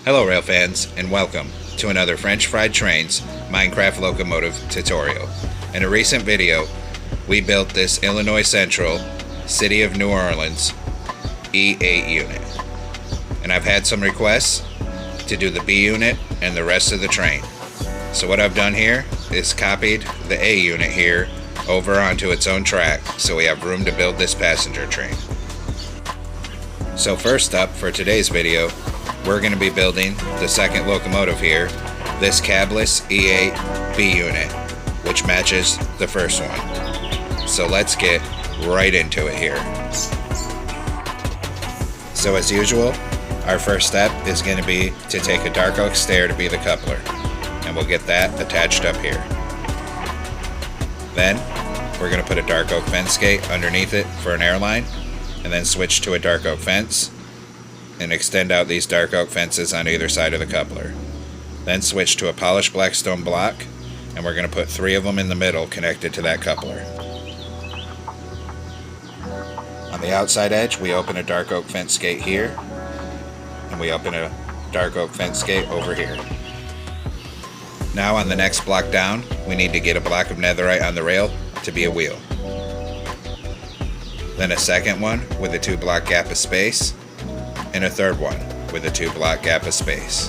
Hello rail fans, and welcome to another French Fried Trains Minecraft Locomotive tutorial. In a recent video, we built this Illinois Central, City of New Orleans E8 unit. And I've had some requests to do the B unit and the rest of the train. So what I've done here is copied the A unit here over onto its own track so we have room to build this passenger train. So first up for today's video, we're going to be building the second locomotive here, this cabless E8 B unit, which matches the first one. So let's get right into it here. So as usual, our first step is going to be to take a dark oak stair to be the coupler, and we'll get that attached up here. Then we're going to put a dark oak fence gate underneath it for an airline, and then switch to a dark oak fence and extend out these dark oak fences on either side of the coupler. Then switch to a polished black stone block, and we're going to put 3 of them in the middle connected to that coupler. On the outside edge, we open a dark oak fence gate here, and we open a dark oak fence gate over here. Now on the next block down, we need to get a block of netherite on the rail to be a wheel. Then a second one with a 2-block gap of space, and a third one with a 2-block gap of space.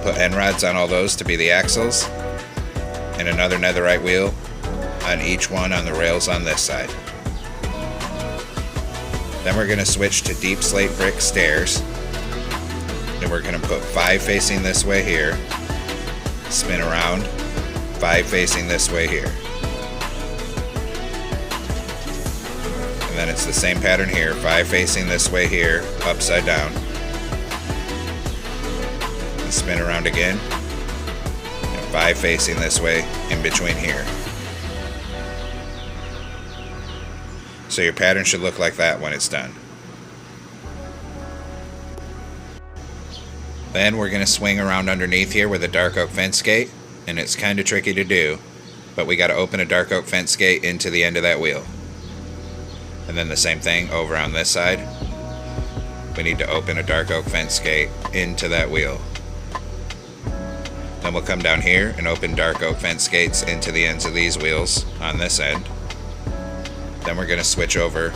Put end rods on all those to be the axles, and another netherite wheel on each one on the rails on this side. Then we're going to switch to deep slate brick stairs, and we're going to put 5 facing this way here, spin around, 5 facing this way here. And then it's the same pattern here, 5 facing this way here, upside down. And spin around again, and 5 facing this way in between here. So your pattern should look like that when it's done. Then we're going to swing around underneath here with a dark oak fence gate, and it's kind of tricky to do, but we got to open a dark oak fence gate into the end of that wheel. And then the same thing over on this side. We need to open a dark oak fence gate into that wheel. Then we'll come down here and open dark oak fence gates into the ends of these wheels on this end. Then we're going to switch over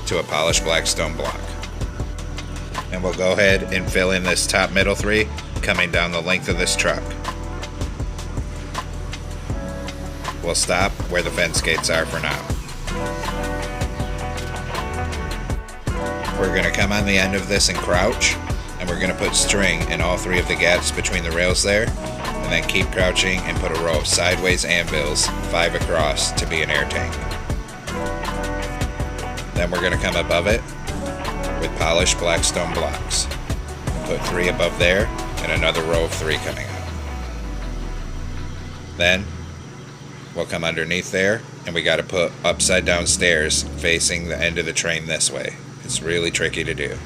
to a polished black stone block. And we'll go ahead and fill in this top middle 3 coming down the length of this truck. We'll stop where the fence gates are for now. We're going to come on the end of this and crouch, and we're going to put string in all 3 of the gaps between the rails there, and then keep crouching and put a row of sideways anvils 5 across to be an air tank. Then we're going to come above it with polished black stone blocks, and put 3 above there and another row of 3 coming out. Then we'll come underneath there, and we got to put upside down stairs facing the end of the train this way. It's really tricky to do.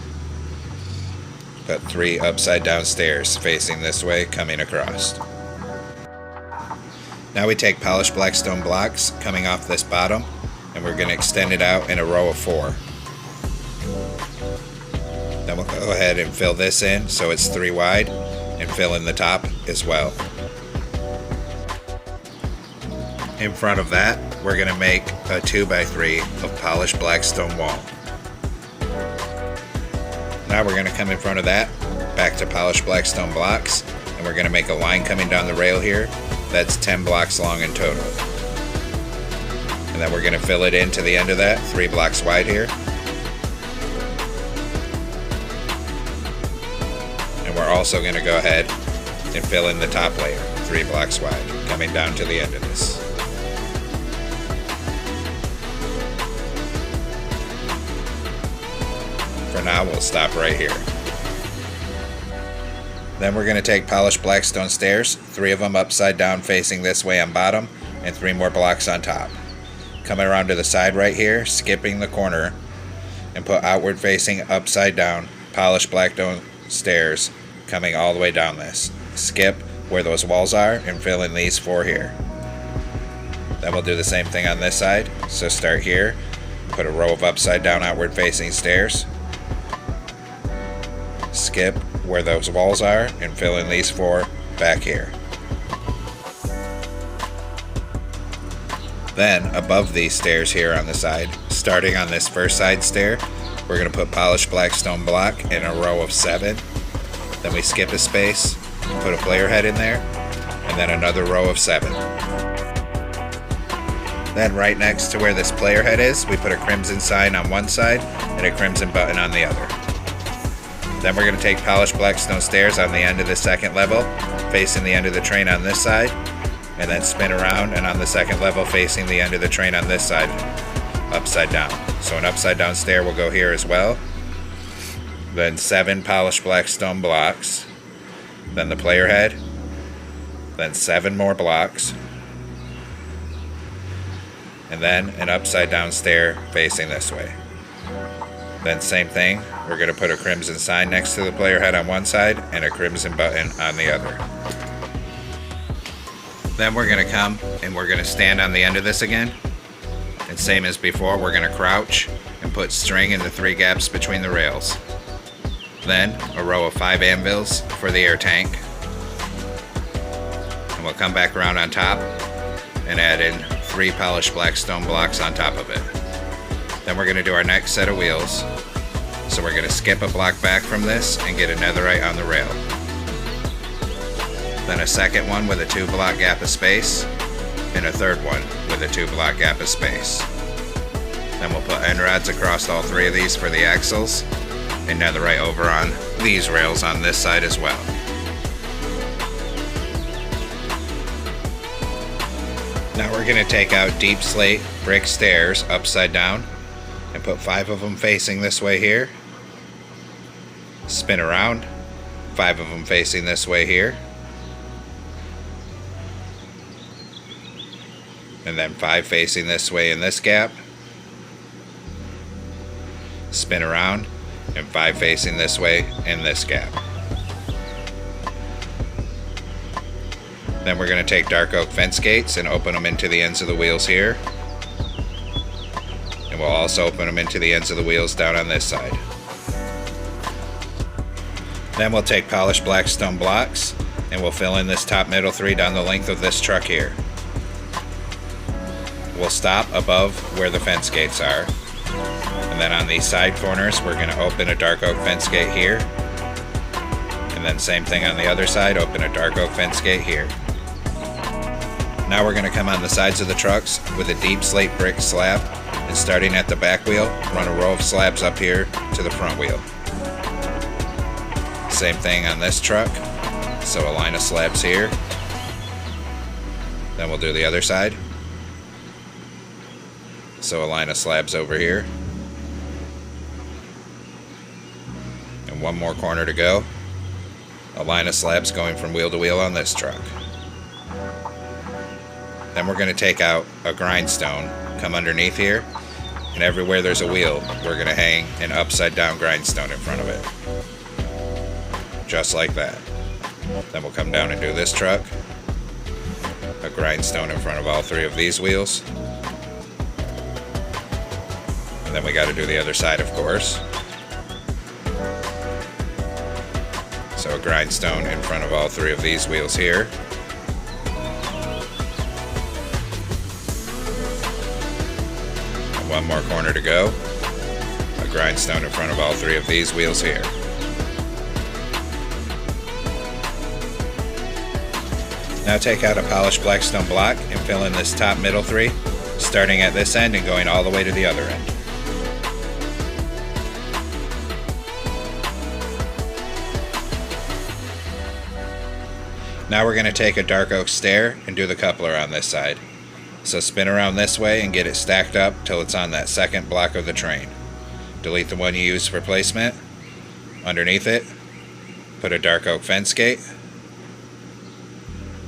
Put 3 upside down stairs facing this way coming across. Now we take polished black stone blocks coming off this bottom, and we're going to extend it out in a row of 4. Then we'll go ahead and fill this in so it's 3 wide, and fill in the top as well. In front of that, we're going to make a 2x3 of polished black stone wall. Now we're going to come in front of that, back to polished black stone blocks, and we're going to make a line coming down the rail here that's 10 blocks long in total. And then we're going to fill it into the end of that, 3 blocks wide here. And we're also going to go ahead and fill in the top layer, 3 blocks wide, coming down to the end of this. For now, we'll stop right here. Then we're going to take polished black stone stairs, 3 of them upside down facing this way on bottom, and 3 more blocks on top. Coming around to the side right here, skipping the corner, and put outward facing upside down polished black stone stairs coming all the way down this. Skip where those walls are and fill in these 4 here. Then we'll do the same thing on this side. So start here, put a row of upside down outward facing stairs, skip where those walls are and fill in these 4 back here. Then above these stairs here on the side, starting on this first side stair, we're going to put polished black stone block in a row of 7. Then we skip a space, put a player head in there, and then another row of 7. Then right next to where this player head is, we put a crimson sign on one side and a crimson button on the other. Then we're going to take polished black stone stairs on the end of the second level, facing the end of the train on this side, and then spin around and on the second level facing the end of the train on this side, upside down. So an upside down stair will go here as well. Then 7 polished black stone blocks, then the player head, then 7 more blocks, and then an upside down stair facing this way. Then same thing, we're going to put a crimson sign next to the player head on one side and a crimson button on the other. Then we're going to come and we're going to stand on the end of this again, and same as before, we're going to crouch and put string in the 3 gaps between the rails. Then a row of 5 anvils for the air tank, and we'll come back around on top and add in 3 polished black stone blocks on top of it. Then we're going to do our next set of wheels. So we're going to skip a block back from this and get a netherite on the rail. Then a second one with a 2 block gap of space, and a third one with a 2 block gap of space. Then we'll put end rods across all 3 of these for the axles, and netherite over on these rails on this side as well. Now we're going to take out deep slate brick stairs upside down and put 5 of them facing this way here. Spin around, 5 of them facing this way here. And then 5 facing this way in this gap. Spin around, and 5 facing this way in this gap. Then we're going to take dark oak fence gates and open them into the ends of the wheels here. And we'll also open them into the ends of the wheels down on this side. Then we'll take polished black stone blocks and we'll fill in this top middle 3 down the length of this truck here. We'll stop above where the fence gates are. And then on these side corners, we're going to open a dark oak fence gate here. And then same thing on the other side, open a dark oak fence gate here. Now we're going to come on the sides of the trucks with a deep slate brick slab, and starting at the back wheel, run a row of slabs up here to the front wheel. Same thing on this truck, so a line of slabs here. Then we'll do the other side. So a line of slabs over here. And one more corner to go. A line of slabs going from wheel to wheel on this truck. Then we're going to take out a grindstone, come underneath here, and everywhere there's a wheel, we're going to hang an upside down grindstone in front of it. Just like that. Then we'll come down and do this truck. A grindstone in front of all 3 of these wheels. And then we got to do the other side, of course. So a grindstone in front of all 3 of these wheels here. And one more corner to go. A grindstone in front of all 3 of these wheels here. Now take out a polished black stone block and fill in this top middle 3, starting at this end and going all the way to the other end. Now we're going to take a dark oak stair and do the coupler on this side. So spin around this way and get it stacked up till it's on that second block of the train. Delete the one you used for placement. Underneath it, put a dark oak fence gate.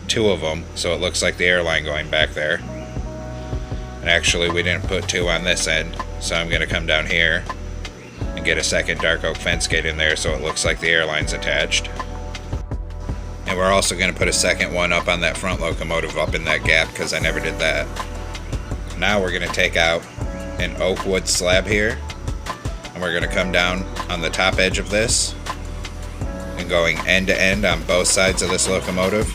2 of them, so it looks like the airline going back there. And actually we didn't put 2 on this end, so I'm going to come down here and get a second dark oak fence gate in there so it looks like the airline's attached. And we're also going to put a second one up on that front locomotive up in that gap because I never did that. Now we're going to take out an oak wood slab here, and we're going to come down on the top edge of this and going end to end on both sides of this locomotive.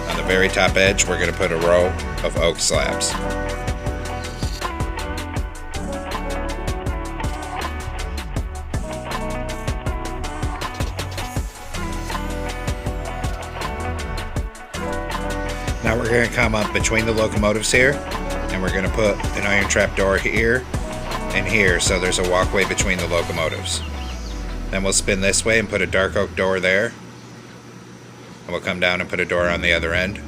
On the very top edge, we're going to put a row of oak slabs. Now we're going to come up between the locomotives here, and we're going to put an iron trap door here and here, so there's a walkway between the locomotives. Then we'll spin this way and put a dark oak door there. And we'll come down and put a door on the other end.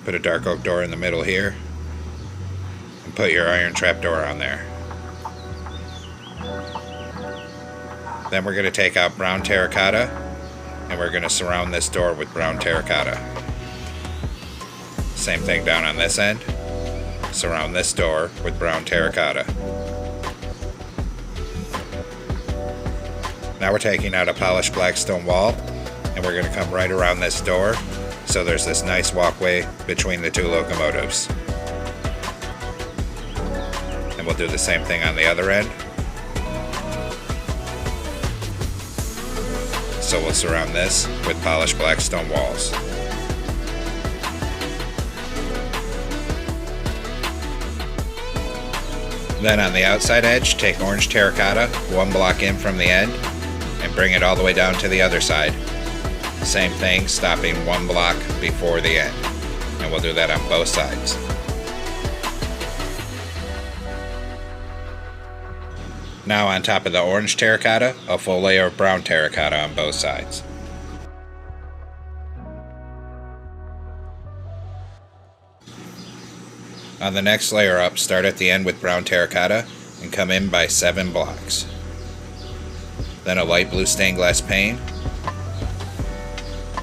Put a dark oak door in the middle here. And put your iron trap door on there. Then we're going to take out brown terracotta, and we're going to surround this door with brown terracotta. Same thing down on this end. Surround this door with brown terracotta. Now we're taking out a polished black stone wall, and we're going to come right around this door, so there's this nice walkway between the two locomotives. And we'll do the same thing on the other end. So we'll surround this with polished black stone walls. Then on the outside edge, take orange terracotta, one block in from the end, and bring it all the way down to the other side. Same thing, stopping one block before the end. And we'll do that on both sides. Now on top of the orange terracotta, a full layer of brown terracotta on both sides. On the next layer up, start at the end with brown terracotta and come in by 7 blocks. Then a light blue stained glass pane,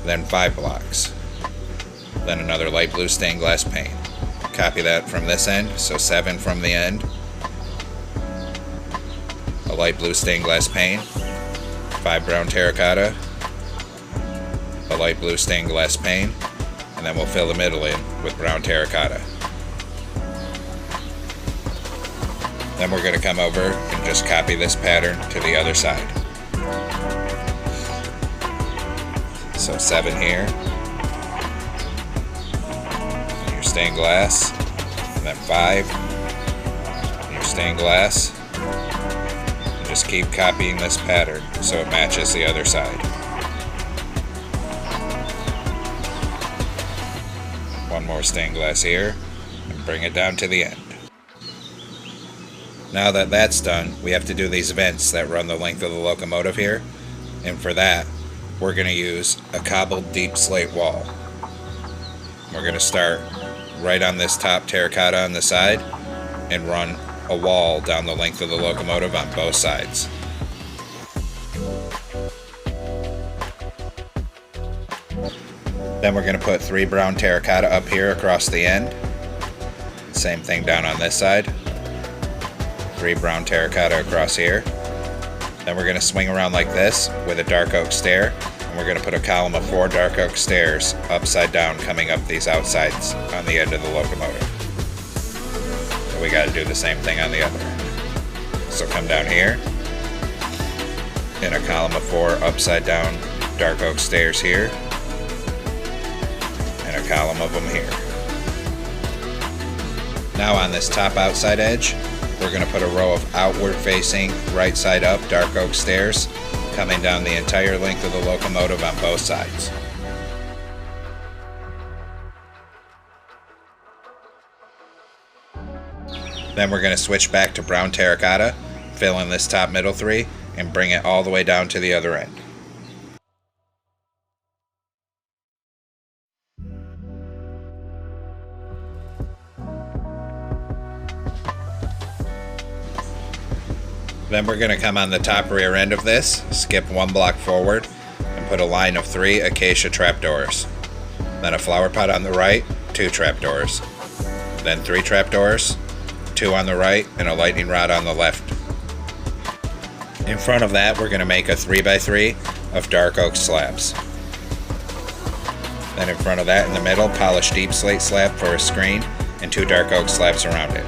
then 5 blocks. Then another light blue stained glass pane. Copy that from this end, so 7 from the end. A light blue stained glass pane, 5 brown terracotta, a light blue stained glass pane, and then we'll fill the middle in with brown terracotta. Then we're going to come over and just copy this pattern to the other side. So 7 here, and your stained glass, and then 5, and your stained glass, and just keep copying this pattern so it matches the other side. One more stained glass here, and bring it down to the end. Now that that's done, we have to do these vents that run the length of the locomotive here, and for that, we're going to use a cobbled deep slate wall. We're going to start right on this top terracotta on the side and run a wall down the length of the locomotive on both sides. Then we're going to put 3 brown terracotta up here across the end. Same thing down on this side. 3 brown terracotta across here. Then we're going to swing around like this with a dark oak stair, and we're going to put a column of 4 dark oak stairs upside down coming up these outsides on the end of the locomotive. So we got to do the same thing on the other end. So come down here, and a column of 4 upside down dark oak stairs here, and a column of them here. Now on this top outside edge, we're going to put a row of outward facing, right side up dark oak stairs coming down the entire length of the locomotive on both sides. Then we're going to switch back to brown terracotta, fill in this top middle 3, and bring it all the way down to the other end. Then we're going to come on the top rear end of this, skip 1 block forward, and put a line of 3 acacia trapdoors. Then a flower pot on the right, 2 trapdoors. Then 3 trapdoors, 2 on the right, and a lightning rod on the left. In front of that, we're going to make a 3x3 of dark oak slabs. Then in front of that, in the middle, polished deep slate slab for a screen, and 2 dark oak slabs around it.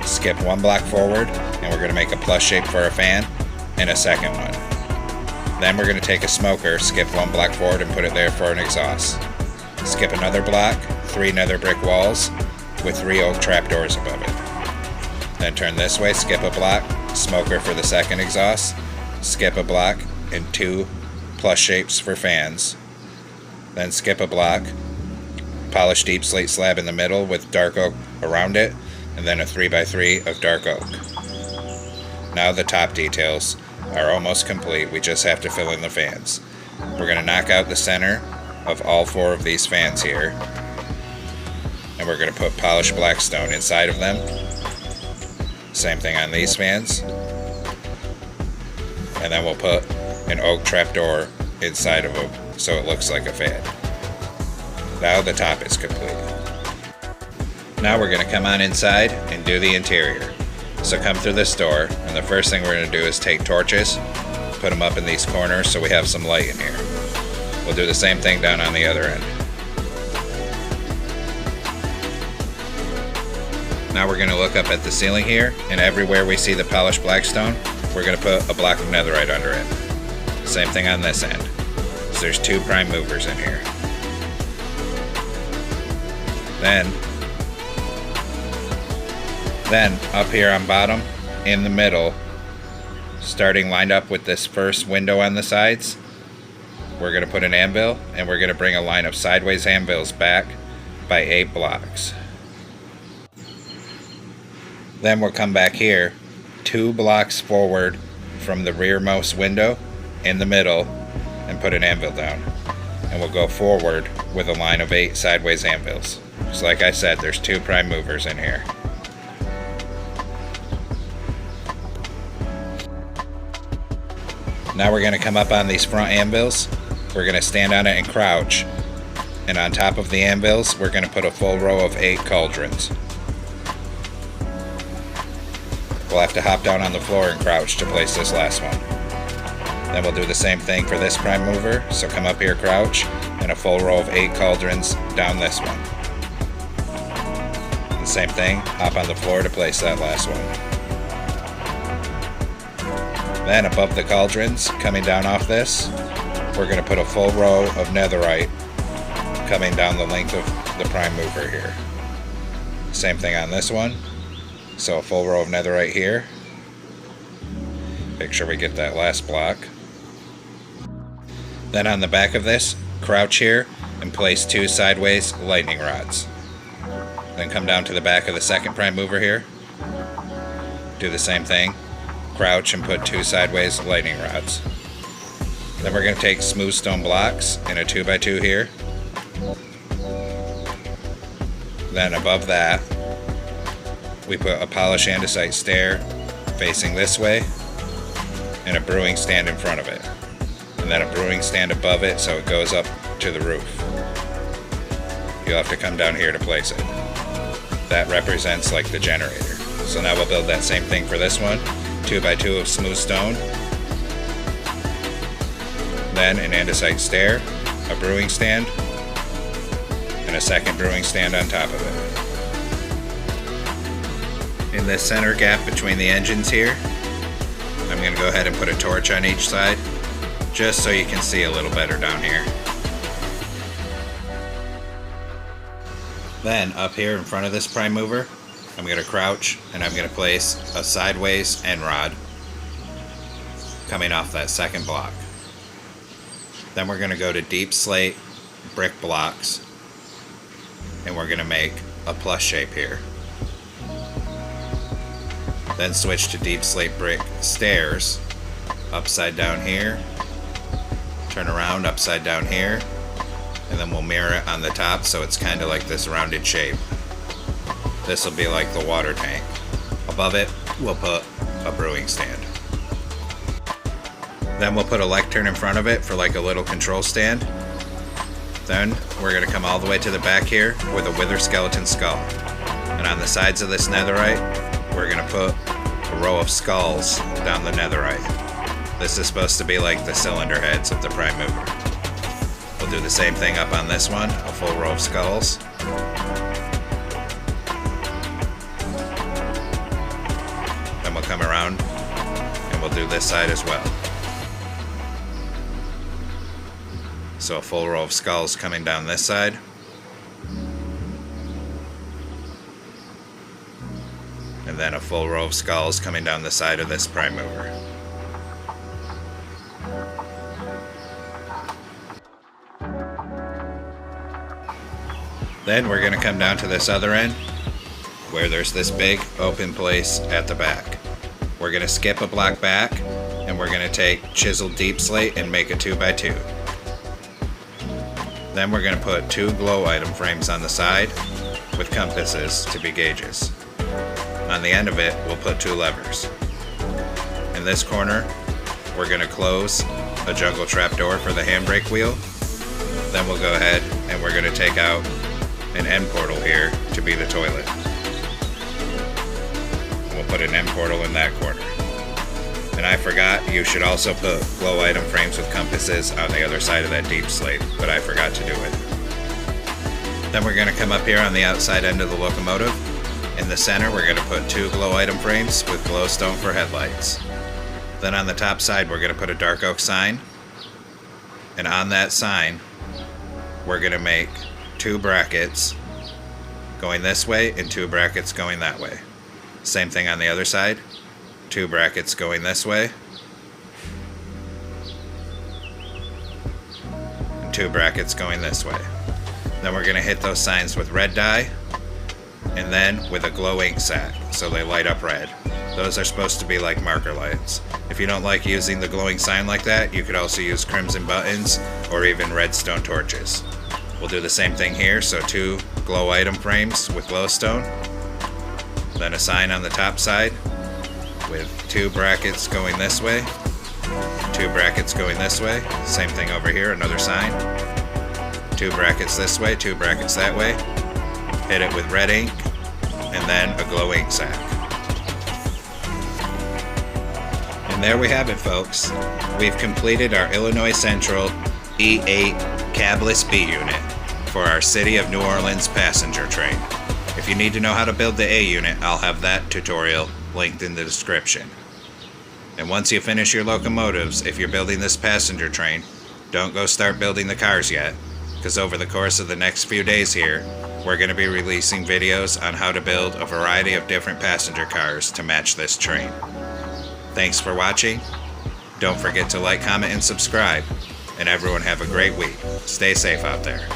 Skip 1 block forward, and we're going to make a plus shape for a fan, and a second one. Then we're going to take a smoker, skip one block forward and put it there for an exhaust. Skip another block, 3 nether brick walls with 3 oak trapdoors above it. Then turn this way, skip a block, smoker for the second exhaust, skip a block and 2 plus shapes for fans. Then skip a block, polish deep slate slab in the middle with dark oak around it, and then a 3x3 of dark oak. Now the top details are almost complete, we just have to fill in the fans. We're going to knock out the center of all 4 of these fans here, and we're going to put polished black stone inside of them. Same thing on these fans, and then we'll put an oak trapdoor inside of them so it looks like a fan. Now the top is complete. Now we're going to come on inside and do the interior. So come through this door, and the first thing we're going to do is take torches, put them up in these corners so we have some light in here. We'll do the same thing down on the other end. Now we're going to look up at the ceiling here, and everywhere we see the polished black stone, we're going to put a block of netherite under it. Same thing on this end. So there's 2 prime movers in here. Then up here on bottom, in the middle, starting lined up with this first window on the sides, we're going to put an anvil, and we're going to bring a line of sideways anvils back by 8 blocks. Then we'll come back here 2 blocks forward from the rearmost window in the middle and put an anvil down. And we'll go forward with a line of 8 sideways anvils. So like I said, there's 2 prime movers in here. Now we're going to come up on these front anvils. We're going to stand on it and crouch. And on top of the anvils, we're going to put a full row of 8 cauldrons. We'll have to hop down on the floor and crouch to place this last one. Then we'll do the same thing for this prime mover. So come up here, crouch, and a full row of 8 cauldrons down this one. And same thing, hop on the floor to place that last one. Then above the cauldrons, coming down off this, we're going to put a full row of netherite coming down the length of the prime mover here. Same thing on this one. So a full row of netherite here. Make sure we get that last block. Then on the back of this, crouch here and place 2 sideways lightning rods. Then come down to the back of the second prime mover here. Do the same thing. Crouch and put 2 sideways lightning rods. Then we're going to take smooth stone blocks in a 2x2 here. Then above that, we put a polished andesite stair facing this way and a brewing stand in front of it. And then a brewing stand above it so it goes up to the roof. You'll have to come down here to place it. That represents like the generator. So now we'll build that same thing for this one. 2x2 of smooth stone, then an andesite stair, a brewing stand, and a second brewing stand on top of it. In this center gap between the engines here, I'm going to go ahead and put a torch on each side, just so you can see a little better down here. Then up here in front of this prime mover, I'm going to crouch and I'm going to place a sideways end rod coming off that second block. Then we're going to go to deep slate brick blocks and we're going to make a plus shape here. Then switch to deep slate brick stairs, upside down here, turn around upside down here, and then we'll mirror it on the top so it's kind of like this rounded shape. This will be like the water tank. Above it, we'll put a brewing stand. Then we'll put a lectern in front of it for like a little control stand. Then we're going to come all the way to the back here with a wither skeleton skull. And on the sides of this netherite, we're going to put a row of skulls down the netherite. This is supposed to be like the cylinder heads of the prime mover. We'll do the same thing up on this one, a full row of skulls. Then we'll come around and we'll do this side as well. So a full row of skulls coming down this side. And then a full row of skulls coming down the side of this prime mover. Then we're going to come down to this other end where there's this big open place at the back. We're going to skip a block back and we're going to take chiseled deep slate and make a 2x2. Then we're going to put 2 glow item frames on the side with compasses to be gauges. On the end of it, we'll put 2 levers. In this corner, we're going to close a jungle trap door for the handbrake wheel. Then we'll go ahead and we're going to take out an end portal here to be the toilet. We'll put an end portal in that corner. And I forgot, you should also put glow item frames with compasses on the other side of that deep slate, but I forgot to do it. Then we're going to come up here on the outside end of the locomotive. In the center, we're going to put 2 glow item frames with glowstone for headlights. Then on the top side, we're going to put a dark oak sign. And on that sign, we're going to make 2 brackets going this way and 2 brackets going that way. Same thing on the other side. 2 brackets going this way and 2 brackets going this way. Then we're going to hit those signs with red dye and then with a glow ink sac so they light up red. Those are supposed to be like marker lights. If you don't like using the glowing sign like that, you could also use crimson buttons or even redstone torches. We'll do the same thing here, so 2 glow item frames with glowstone, then a sign on the top side with 2 brackets going this way, 2 brackets going this way, same thing over here, another sign, 2 brackets this way, 2 brackets that way, hit it with red ink, and then a glow ink sac. And there we have it, folks. We've completed our Illinois Central E8 cabless B unit for our City of New Orleans passenger train. If you need to know how to build the A unit, I'll have that tutorial linked in the description. And once you finish your locomotives, if you're building this passenger train, don't go start building the cars yet, because over the course of the next few days here, we're going to be releasing videos on how to build a variety of different passenger cars to match this train. Thanks for watching. Don't forget to like, comment, and subscribe. And everyone have a great week. Stay safe out there.